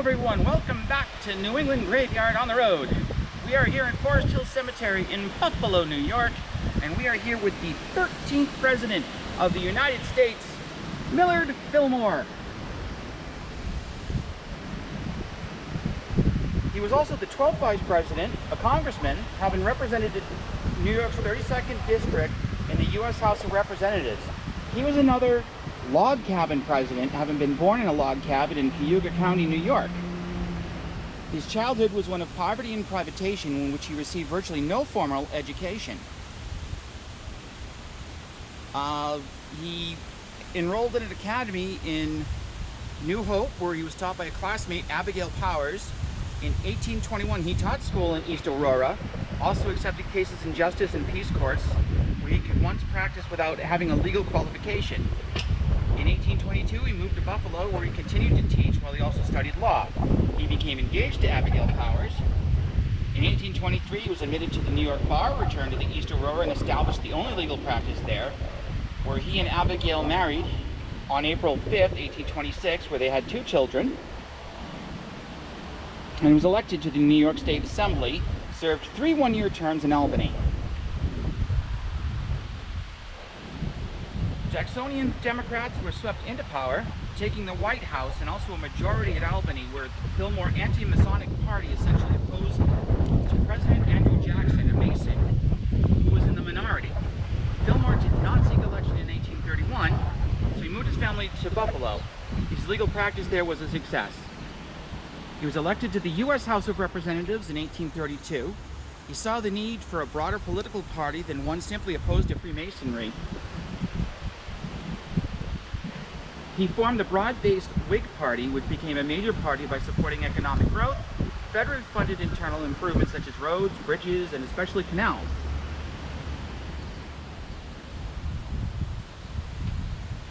everyone, welcome back to New England Graveyard on the Road. We are here at Forrest Lawn Cemetery in Buffalo, New York, and we are here with the 13th President of the United States, Millard Fillmore. He was also the 12th Vice President, a congressman, having represented New York's 32nd District in the U.S. House of Representatives. He was another log cabin president, having been born in a log cabin in Cayuga County, New York. His childhood was one of poverty and privation, in which he received virtually no formal education. He enrolled in an academy in New Hope, where he was taught by a classmate, Abigail Powers. In 1821, he taught school in East Aurora, also accepted cases in justice and peace courts, where he could once practice without having a legal qualification. In 1822, he moved to Buffalo, where he continued to teach while he also studied law. He became engaged to Abigail Powers. In 1823, he was admitted to the New York bar, returned to the East Aurora, and established the only legal practice there, where he and Abigail married on April 5th, 1826, where they had 2 children, and was elected to the New York State Assembly, served 3 one-year terms in Albany. Jacksonian Democrats were swept into power, taking the White House and also a majority at Albany, where the Fillmore anti-Masonic party essentially opposed to President Andrew Jackson, a Mason, who was in the minority. Fillmore did not seek election in 1831, so he moved his family to Buffalo. His legal practice there was a success. He was elected to the U.S. House of Representatives in 1832. He saw the need for a broader political party than one simply opposed to Freemasonry. He formed the broad-based Whig Party, which became a major party by supporting economic growth, federally funded internal improvements such as roads, bridges, and especially canals.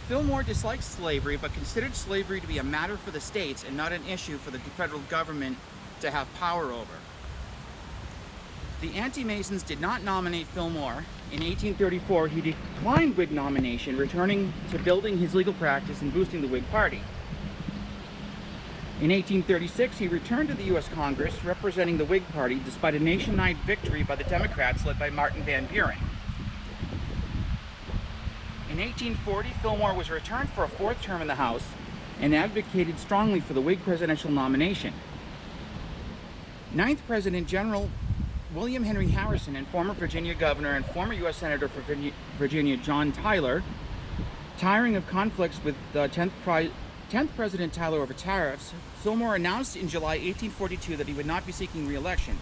Fillmore disliked slavery, but considered slavery to be a matter for the states and not an issue for the federal government to have power over. The anti-Masons did not nominate Fillmore. In 1834, he declined Whig nomination, returning to building his legal practice and boosting the Whig Party. In 1836, he returned to the U.S. Congress, representing the Whig Party, despite a nationwide victory by the Democrats led by Martin Van Buren. In 1840, Fillmore was returned for a 4th term in the House and advocated strongly for the Whig presidential nomination. 9th President General William Henry Harrison and former Virginia governor and former U.S. Senator for Virginia John Tyler, tiring of conflicts with 10th President Tyler over tariffs, Fillmore announced in July 1842 that he would not be seeking re-election.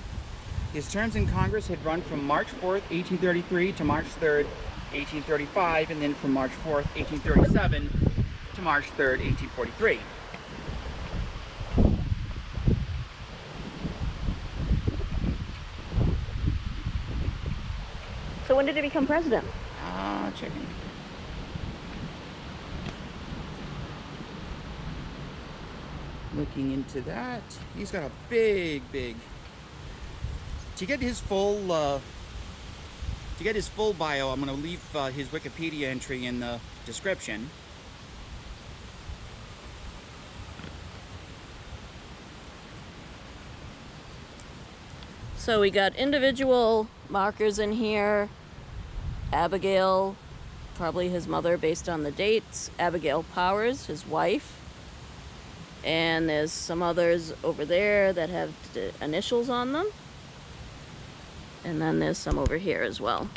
His terms in Congress had run from March 4th, 1833 to March 3rd, 1835, and then from March 4th, 1837 to March 3rd, 1843. So when did he become president? Checking. Looking into that. He's got a big... To get his full bio, I'm going to leave his Wikipedia entry in the description. So we got individual markers in here. Abigail, probably his mother based on the dates. Abigail Powers, his wife. And there's some others over there that have the initials on them. And then there's some over here as well.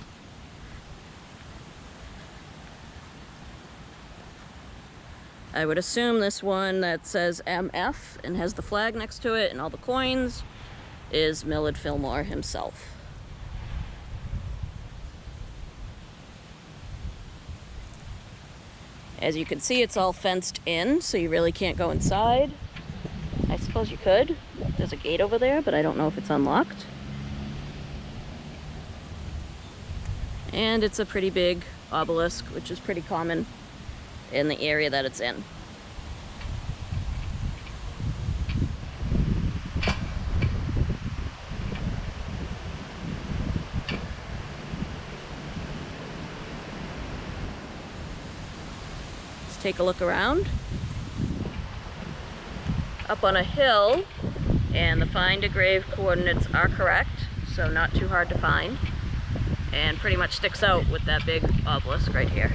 I would assume this one that says MF and has the flag next to it and all the coins is Millard Fillmore himself. As you can see, it's all fenced in, so you really can't go inside. I suppose you could. There's a gate over there, but I don't know if it's unlocked. And it's a pretty big obelisk, which is pretty common in the area that it's in. Let's take a look around. up on a hill, and the find a grave coordinates are correct, so not too hard to find, and pretty much sticks out with that big obelisk right here.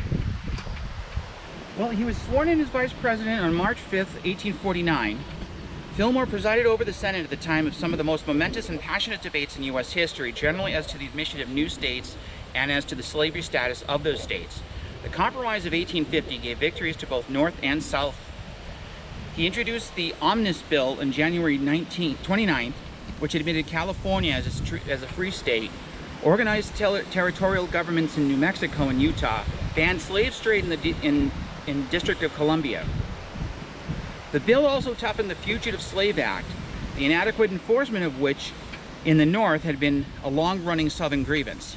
Well, he was sworn in as vice president on March 5th, 1849. Fillmore presided over the Senate at the time of some of the most momentous and passionate debates in U.S. history, generally as to the admission of new states and as to the slavery status of those states. The Compromise of 1850 gave victories to both North and South. He introduced the Omnibus Bill on January 29th, which admitted California as a free state, organized territorial governments in New Mexico and Utah, banned slave trade in District of Columbia. The bill also toughened the Fugitive Slave Act, the inadequate enforcement of which in the North had been a long-running Southern grievance.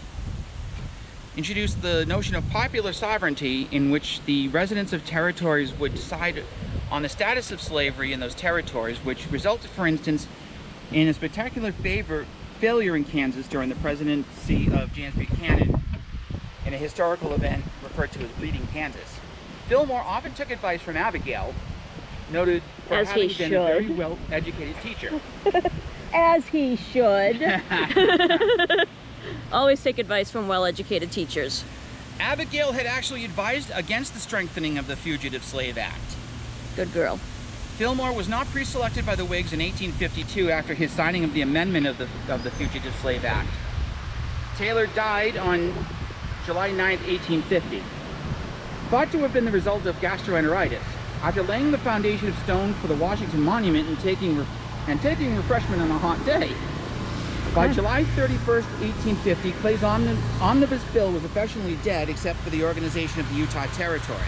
Introduced the notion of popular sovereignty, in which the residents of territories would decide on the status of slavery in those territories, which resulted, for instance, in a spectacular failure in Kansas during the presidency of James Buchanan in a historical event referred to as Bleeding Kansas. Fillmore often took advice from Abigail, noted for As having he been should. a very well-educated teacher. As he should. Always take advice from well-educated teachers. Abigail had actually advised against the strengthening of the Fugitive Slave Act. Good girl. Fillmore was not pre-selected by the Whigs in 1852 after his signing of the amendment of the Fugitive Slave Act. Taylor died on July 9, 1850. Thought to have been the result of gastroenteritis. After laying the foundation of stone for the Washington Monument and taking refreshment on a hot day. By July 31st, 1850, Clay's Omnibus Bill was affectionately dead except for the organization of the Utah Territory.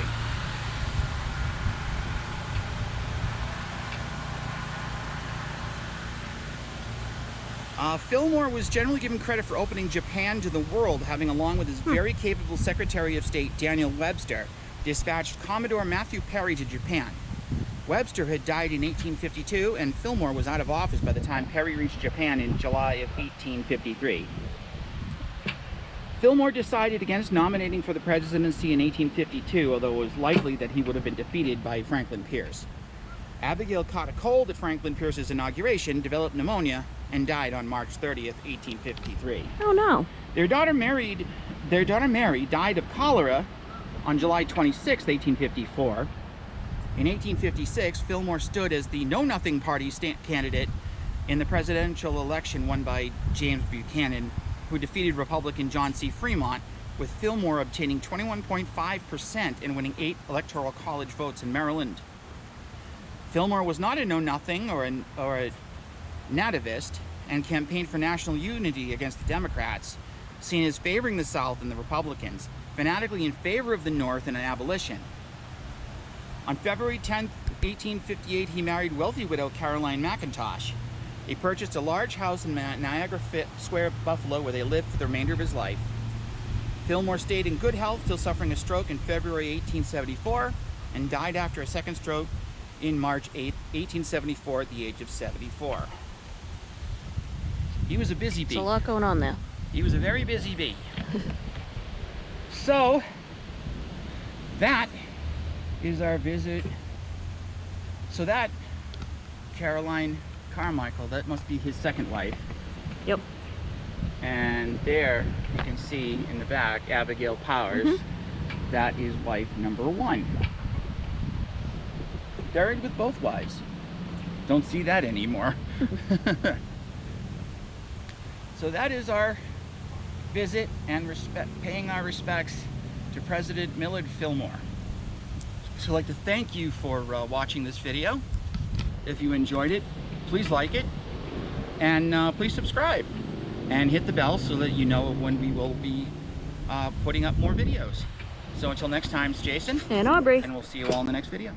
Fillmore was generally given credit for opening Japan to the world, having, along with his very capable Secretary of State, Daniel Webster, dispatched Commodore Matthew Perry to Japan. Webster had died in 1852, and Fillmore was out of office by the time Perry reached Japan in July of 1853. Fillmore decided against nominating for the presidency in 1852, although it was likely that he would have been defeated by Franklin Pierce. Abigail caught a cold at Franklin Pierce's inauguration, developed pneumonia, and died on March 30th, 1853. Oh no. Their daughter Mary died of cholera on July 26, 1854. In 1856, Fillmore stood as the Know Nothing Party candidate in the presidential election won by James Buchanan, who defeated Republican John C. Fremont, with Fillmore obtaining 21.5% and winning 8 electoral college votes in Maryland. Fillmore was not a know-nothing or a nativist, and campaigned for national unity against the Democrats, seen as favoring the South and the Republicans, fanatically in favor of the North and an abolition. On February 10, 1858, he married wealthy widow Caroline McIntosh. He purchased a large house in Niagara Square, Buffalo, where they lived for the remainder of his life. Fillmore stayed in good health till suffering a stroke in February 1874 and died after a second stroke in March 8, 1874 at the age of 74. He was a busy bee. There's a lot going on there. He was a very busy bee. So, that is our visit. So that, Caroline Carmichael, that must be his second wife. Yep. And there you can see in the back Abigail Powers. That is wife number 1. Buried with both wives. Don't see that anymore. So that is our visit and paying our respects to President Millard Fillmore. So I'd like to thank you for watching this video. If you enjoyed it, please like it, and please subscribe and hit the bell so that you know when we will be putting up more videos. So until next time, it's Jason And Aubrey. and we'll see you all in the next video.